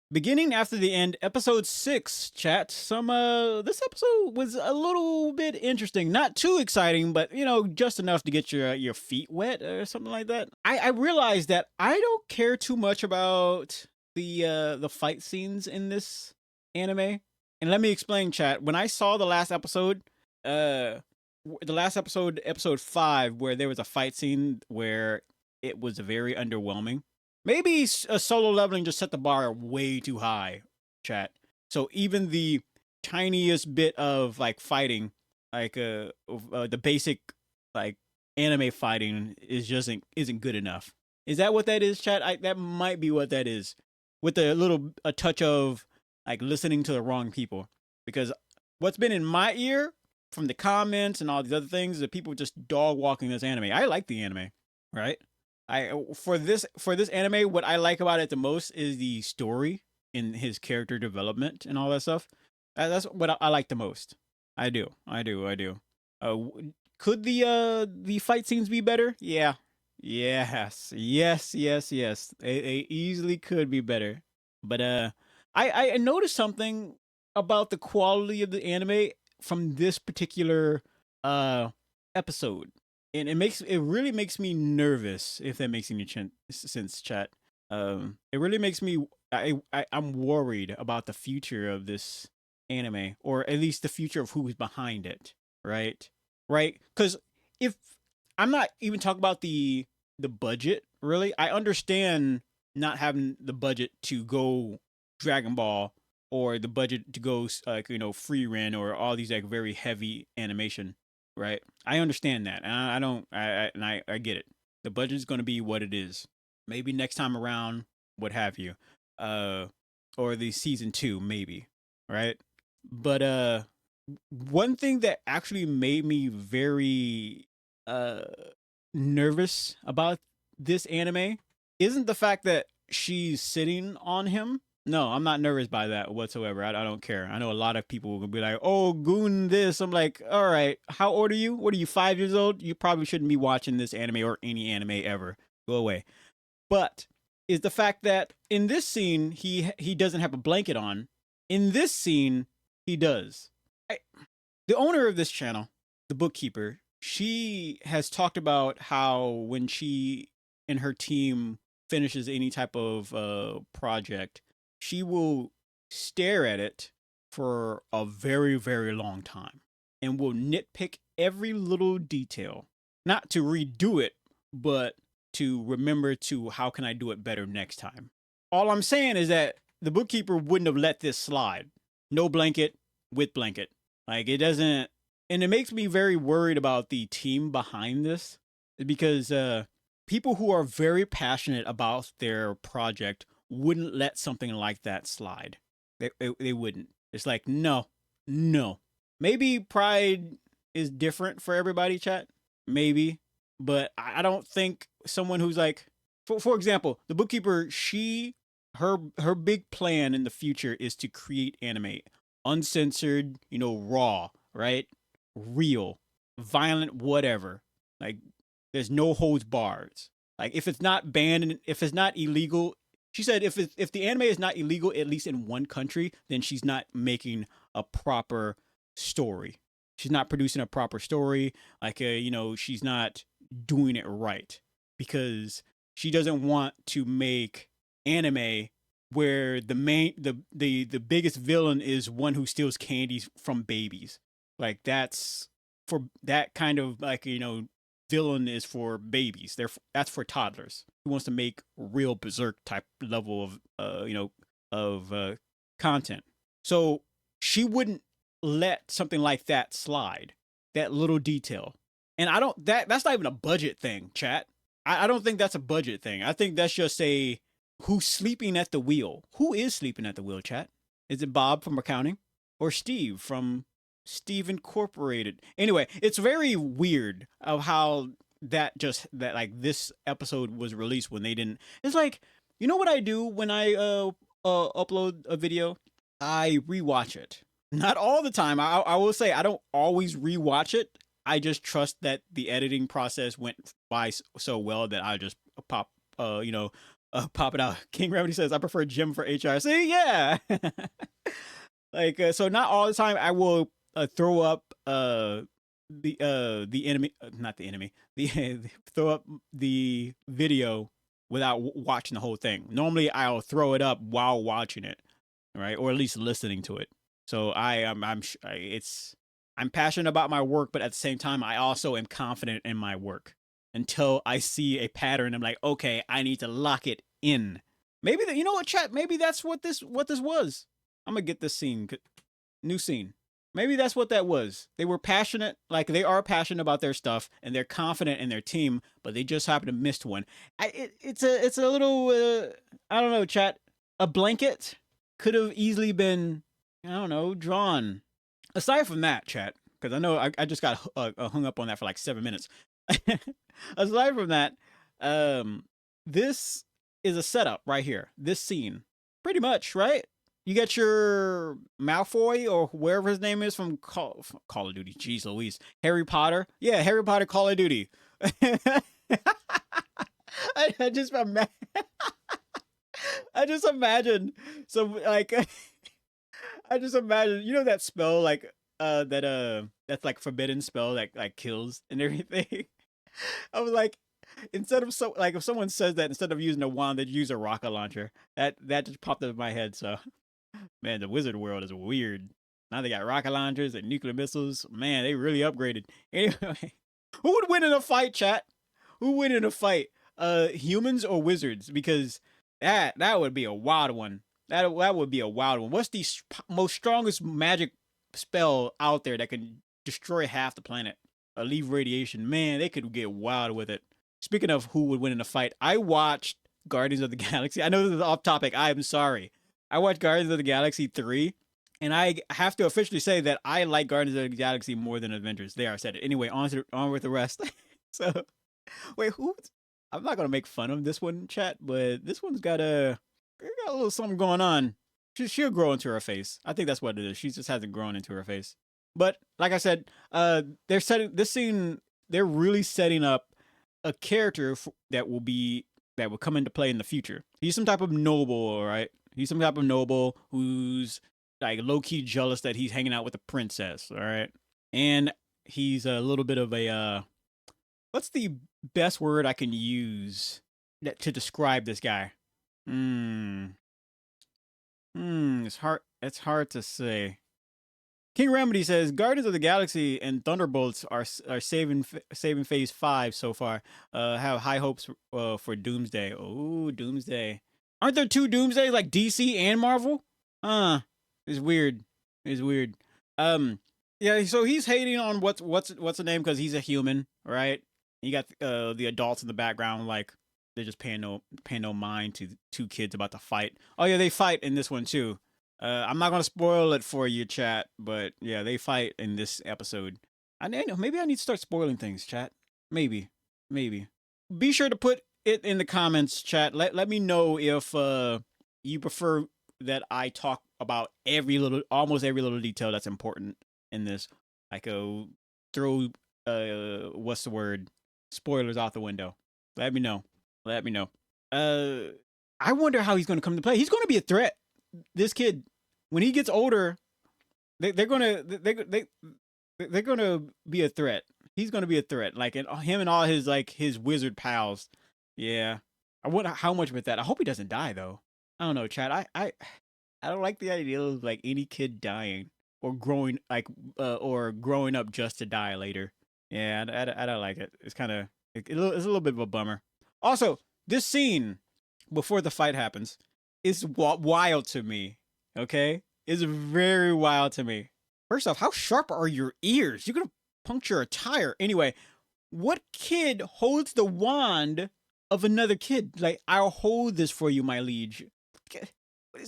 Beginning after the end, episode 6, chat. This episode was a little bit interesting. Not too exciting, but just enough to get your feet wet or something like that. I realized that I don't care too much about the fight scenes in this anime. And let me explain, chat. When I saw the last episode, episode 5, where there was a fight scene where it was very underwhelming. Maybe a solo leveling just set the bar way too high, chat. So even the tiniest bit of like fighting, like the basic like anime fighting isn't good enough. Is that what that is, chat? That might be what that is, with a touch of like listening to the wrong people. Because what's been in my ear from the comments and all these other things, that people just dog walking this anime. I like the anime, right? For this anime, what I like about it the most is the story and his character development and all that stuff. That's what I like the most. I do. Could the fight scenes be better? Yeah. Yes. They easily could be better. But I noticed something about the quality of the anime from this particular episode, and it really makes me nervous, if that makes any sense, chat. It really makes me I'm worried about the future of this anime, or at least the future of who's behind it, right? Right? Because if I'm not even talking about the budget, really, I understand not having the budget to go Dragon Ball, or the budget to go like free Ren, or all these like very heavy animation, right? I understand that, and I don't, I get it. The budget is going to be what it is. Maybe next time around, what have you, uh, or the season 2, maybe, right? But one thing that actually made me very uh nervous about this anime isn't the fact that she's sitting on him. No, I'm not nervous by that whatsoever. I don't care. I know a lot of people will be like, "Oh, goon this." I'm like, "All right, how old are you? What are you, 5 years old? You probably shouldn't be watching this anime, or any anime ever. Go away." But is the fact that in this scene he doesn't have a blanket on. In this scene, he does. I, the owner of this channel, the bookkeeper, she has talked about how when she and her team finishes any type of project, she will stare at it for a very, very long time and will nitpick every little detail. Not to redo it, but to remember to how can I do it better next time. All I'm saying is that the bookkeeper wouldn't have let this slide. No blanket, with blanket. Like, it doesn't, and it makes me very worried about the team behind this, because people who are very passionate about their project wouldn't let something like that slide. They wouldn't. It's like, no, no. Maybe pride is different for everybody, chat. Maybe. But I don't think someone who's like, for example, the bookkeeper, her big plan in the future is to create anime, uncensored, raw, right? Real, violent, whatever. Like, there's no holds bars. Like, if it's not banned, if it's not illegal, she said if the anime is not illegal, at least in one country, then she's not making a proper story. She's not producing a proper story. Like, she's not doing it right, because she doesn't want to make anime where the biggest villain is one who steals candies from babies. Like, that's for that kind of, like, villain is for babies. That's for toddlers. Who wants to make real berserk type level of content. So she wouldn't let something like that slide. That little detail. And I don't that's not even a budget thing, chat. I don't think that's a budget thing. I think that's just a who's sleeping at the wheel. Who is sleeping at the wheel, chat? Is it Bob from accounting? Or Steve from Steve Incorporated? Anyway, it's very weird of how that like this episode was released when they didn't. It's like, you know what I do when I upload a video? I rewatch it. Not all the time. I will say I don't always rewatch it. I just trust that the editing process went by so well that I just pop, Pop it out. King Remedy says, I prefer gym for HR. See, yeah. Like, so not all the time I will throw up the enemy, not the enemy, the throw up the video without watching the whole thing. Normally, I'll throw it up while watching it, right, or at least listening to it. So I'm passionate about my work, but at the same time, I also am confident in my work until I see a pattern. I'm like, okay, I need to lock it in. Maybe you know what, chat? Maybe that's what this was. I'm gonna get this scene, new scene. Maybe that's what that was. They were passionate, like they are passionate about their stuff, and they're confident in their team, but they just happen to miss one. It's a little I don't know, chat. A blanket could have easily been, I don't know, drawn. Aside from that, chat, because I know I just got hung up on that for like 7 minutes. Aside from that, this is a setup right here. This scene, pretty much, right? You get your Malfoy or wherever his name is from Call of Duty. Jeez Louise. Harry Potter. Yeah, Harry Potter Call of Duty. I just imagine. I just imagine some like I just imagine, you know, that spell like that's like forbidden spell that like kills and everything. I was like, instead of if someone says that instead of using a wand, they'd use a rocket launcher. That just popped up in my head. So man, the wizard world is weird. Now they got rocket launchers and nuclear missiles. Man, they really upgraded. Anyway, who would win in a fight, chat? Who would win in a fight? Humans or wizards? Because that would be a wild one. That would be a wild one. What's the most strongest magic spell out there that can destroy half the planet or leave radiation? Man, they could get wild with it. Speaking of who would win in a fight, I watched Guardians of the Galaxy. I know this is off topic. I'm sorry. I watched Guardians of the Galaxy 3, and I have to officially say that I like Guardians of the Galaxy more than Avengers. There, I said it. Anyway, on with the rest. So, wait, who? I'm not gonna make fun of this one, chat, but this one's got a little something going on. She'll grow into her face. I think that's what it is. She just hasn't grown into her face. But like I said, they're setting this scene. They're really setting up a character that will come into play in the future. He's some type of noble, all right. He's some type of noble who's like low key jealous that he's hanging out with a princess, all right. And he's a little bit of a what's the best word I can use to describe this guy? It's hard. It's hard to say. King Remedy says Guardians of the Galaxy and Thunderbolts are saving Phase 5 so far. Have high hopes for Doomsday. Oh, Doomsday. Aren't there two Doomsdays like DC and Marvel? It's weird. It's weird. Yeah. So he's hating on what's the name because he's a human, right? You got the adults in the background, like they're just paying no mind to two kids about to fight. Oh yeah, they fight in this one too. I'm not gonna spoil it for you, chat, but yeah, they fight in this episode. I know maybe I need to start spoiling things, chat. Maybe. Be sure to put it in the comments, chat. Let me know if you prefer that I talk about almost every little detail that's important in this. Like throw what's the word? Spoilers out the window. Let me know. I wonder how he's going to come to play. He's going to be a threat. This kid, when he gets older, they're gonna be a threat. He's gonna be a threat. Like him and all his wizard pals. Yeah, I wonder how much with that. I hope he doesn't die though. I don't know, Chad. I don't like the idea of like any kid dying or growing up just to die later. Yeah, I don't like it. It's kind of it's a little bit of a bummer. Also, this scene before the fight happens is wild to me. Okay, it's very wild to me. First off, how sharp are your ears? You're gonna puncture a tire. Anyway, what kid holds the wand of another kid? Like, I'll hold this for you, my liege.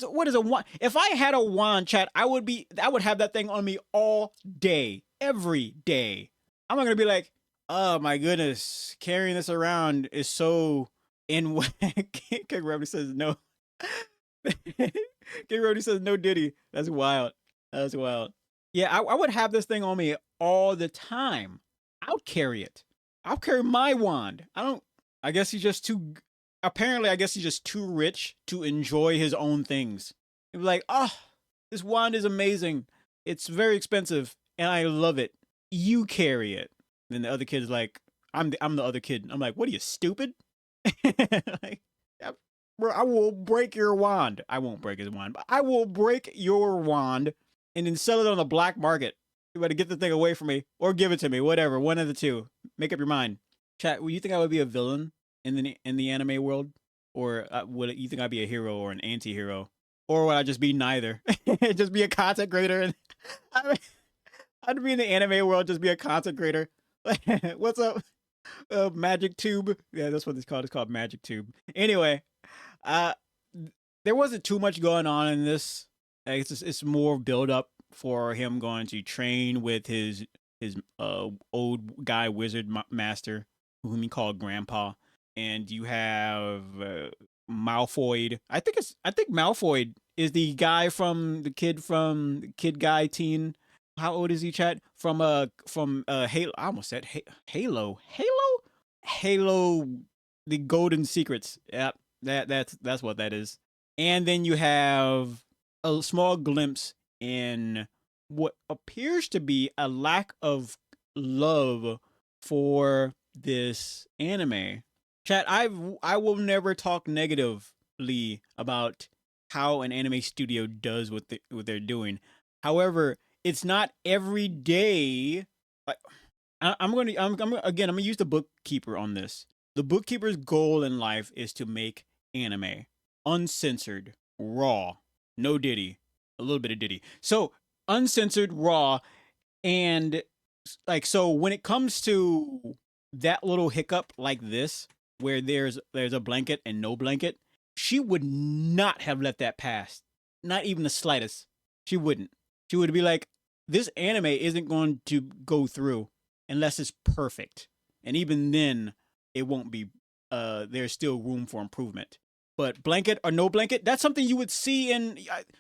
What is a wand? If I had a wand, chat, I would have that thing on me all day, every day. I'm not gonna be like, oh my goodness, carrying this around is so in. King Rowdy says no. King Rowdy says no Diddy. That's wild. That's wild. Yeah, I would have this thing on me all the time. I'll carry it. I'll carry my wand. I guess he's just too. apparently, I guess he's just too rich to enjoy his own things. He'd be like, oh, this wand is amazing. It's very expensive, and I love it. You carry it. And then the other kid is like, I'm the other kid. I'm like, what are you, stupid? Like, "Yeah, bro, I will break your wand. I won't break his wand, but I will break your wand and then sell it on the black market. You better get the thing away from me or give it to me. Whatever, one of the two. Make up your mind. Chat. Would you think I would be a villain in the anime world, or would you think I'd be a hero or an anti-hero, or would I just be neither? Just be a content creator, and I'd be in the anime world, just be a content creator. What's up, Magic Tube? Yeah, that's what it's called. It's called Magic Tube. Anyway, uh, there wasn't too much going on in this. It's more build up for him going to train with his old guy wizard master, whom he called Grandpa, and you have Malfoy. I think Malfoy is the guy from the Kid Guy Teen. How old is he, Chat? From Halo. I almost said Halo, the Golden Secrets. Yep, that's what that is. And then you have a small glimpse in what appears to be a lack of love for this anime. Chat, I will never talk negatively about how an anime studio does what they're doing. However, it's not every day. Like, I'm gonna use the bookkeeper on this. The bookkeeper's goal in life is to make anime uncensored, raw, no Diddy, a little bit of Diddy. So uncensored, raw, and like, so when it comes to that little hiccup like this, where there's a blanket and no blanket, she would not have let that pass, not even the slightest. She wouldn't. She would be like, this anime isn't going to go through unless it's perfect, and even then it won't be. There's still room for improvement. But blanket or no blanket, that's something you would see in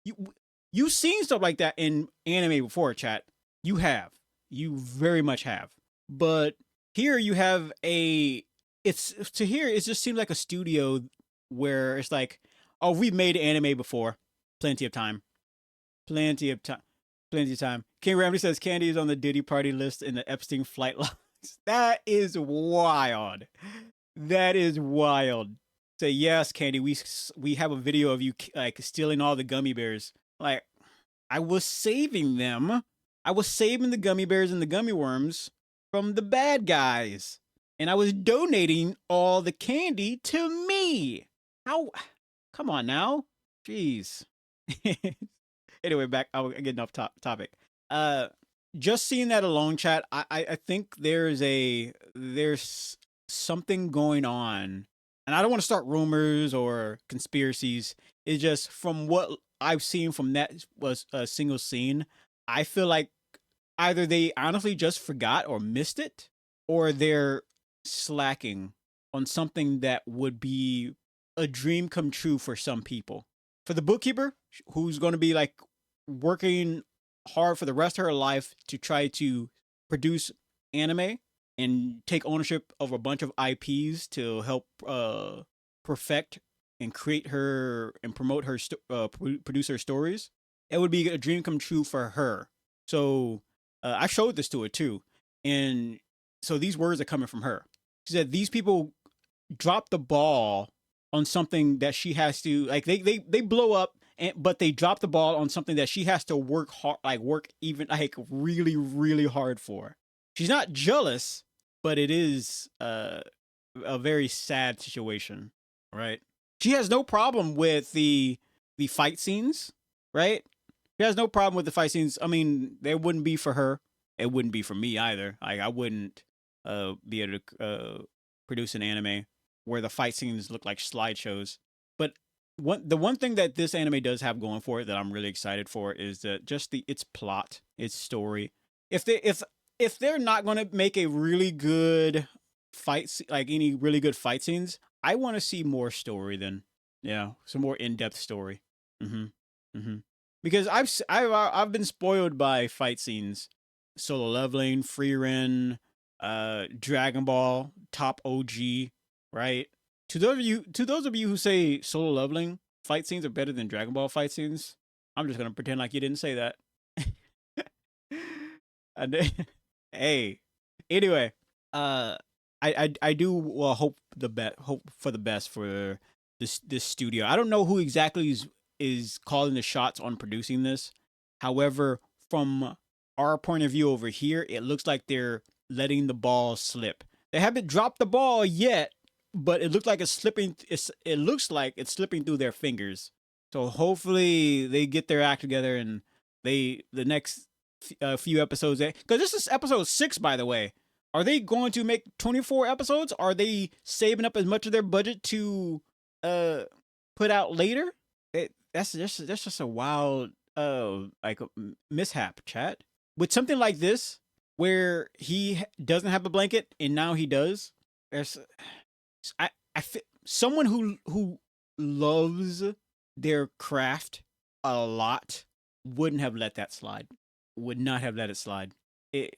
you. You've seen stuff like that in anime before, Chat. You have. You very much have. But here you have a. It's to here. It just seems like a studio where it's like, oh, we've made anime before, plenty of time, plenty of time, plenty of time. King Ramsey says Candy is on the Diddy party list in the Epstein flight logs. That is wild. That is wild. Say yes, Candy. We have a video of you like stealing all the gummy bears. Like, I was saving them. I was saving the gummy bears and the gummy worms from the bad guys, and I was donating all the candy to me. How? Come on now. Jeez. Anyway, back. I'll get enough topic. Uh, just seeing that alone, Chat. I think there's something going on, and I don't want to start rumors or conspiracies. It's just from what I've seen from that was a single scene. I feel like either they honestly just forgot or missed it, or they're slacking on something that would be a dream come true for some people. For the bookkeeper, who's going to be like working hard for the rest of her life to try to produce anime and take ownership of a bunch of IPs to help perfect and create her and promote her produce her stories, it would be a dream come true for her. So I showed this to her too, and so these words are coming from her. She said these people drop the ball on something that she has to like. They blow up, but they drop the ball on something that she has to work hard, like work even like really really hard for. She's not jealous, but it is a very sad situation, right? She has no problem with the fight scenes, right? She has no problem with the fight scenes. I mean, they wouldn't be for her. It wouldn't be for me either. Like, I wouldn't be able to produce an anime where the fight scenes look like slideshows. But the one thing that this anime does have going for it that I'm really excited for is that just its plot, its story. If they're not going to make a really good like any really good fight scenes, I want to see more story then. Yeah, some more in-depth story. Mhm. Mhm. Because I've been spoiled by fight scenes. Solo Leveling, Free Ren, Dragon Ball, Top OG, right? To those of you who say Solo Leveling fight scenes are better than Dragon Ball fight scenes, I'm just gonna pretend like you didn't say that. Hey, anyway, uh, I do hope for the best for this studio. I don't know who exactly is calling the shots on producing this. However, from our point of view over here, it looks like they're letting the ball slip. They haven't dropped the ball yet, but it looks like it's slipping. It looks like it's slipping through their fingers. So hopefully they get their act together and the next few episodes. Because this is episode 6, by the way. Are they going to make 24 episodes? Are they saving up as much of their budget to put out later? That's just a wild mishap, chat. With something like this, where he doesn't have a blanket and now he does. There's someone who loves their craft a lot wouldn't have let that slide. Would not have let it slide. It,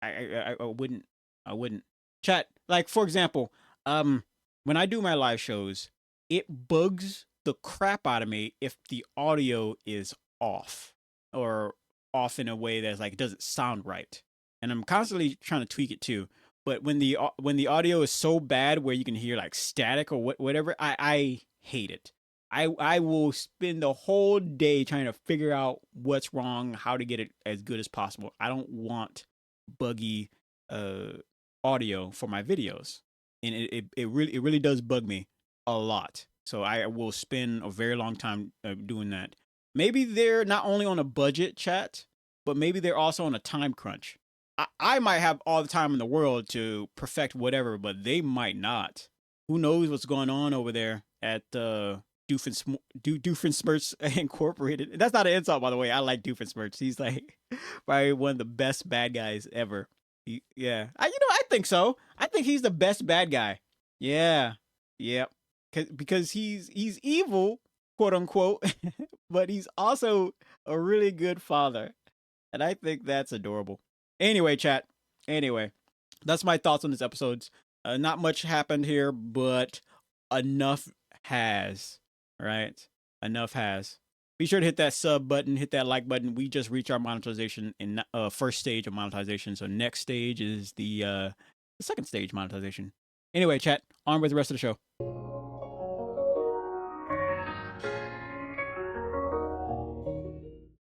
I wouldn't. I wouldn't. Chat. Like for example, when I do my live shows, it bugs the crap out of me if the audio is off or off in a way that's like it doesn't sound right, and I'm constantly trying to tweak it too. But when the audio is so bad where you can hear like static or whatever, I hate it. I will spend the whole day trying to figure out what's wrong, how to get it as good as possible. I don't want buggy audio for my videos, and it really does bug me a lot. So I will spend a very long time doing that. Maybe they're not only on a budget, chat, but maybe they're also on a time crunch. I might have all the time in the world to perfect whatever, but they might not. Who knows what's going on over there at Doofenshmirtz Incorporated. That's not an insult, by the way. I like Doofenshmirtz. He's like probably one of the best bad guys ever. Yeah, I think so. I think he's the best bad guy. Yeah, yep. Because he's evil, quote unquote, but he's also a really good father, and I think that's adorable. Anyway, chat. Anyway, that's my thoughts on this episode. Not much happened here, but enough has. Right? Enough has. Be sure to hit that sub button, hit that like button. We just reached our monetization in first stage of monetization. So next stage is the second stage monetization. Anyway, chat, on with the rest of the show.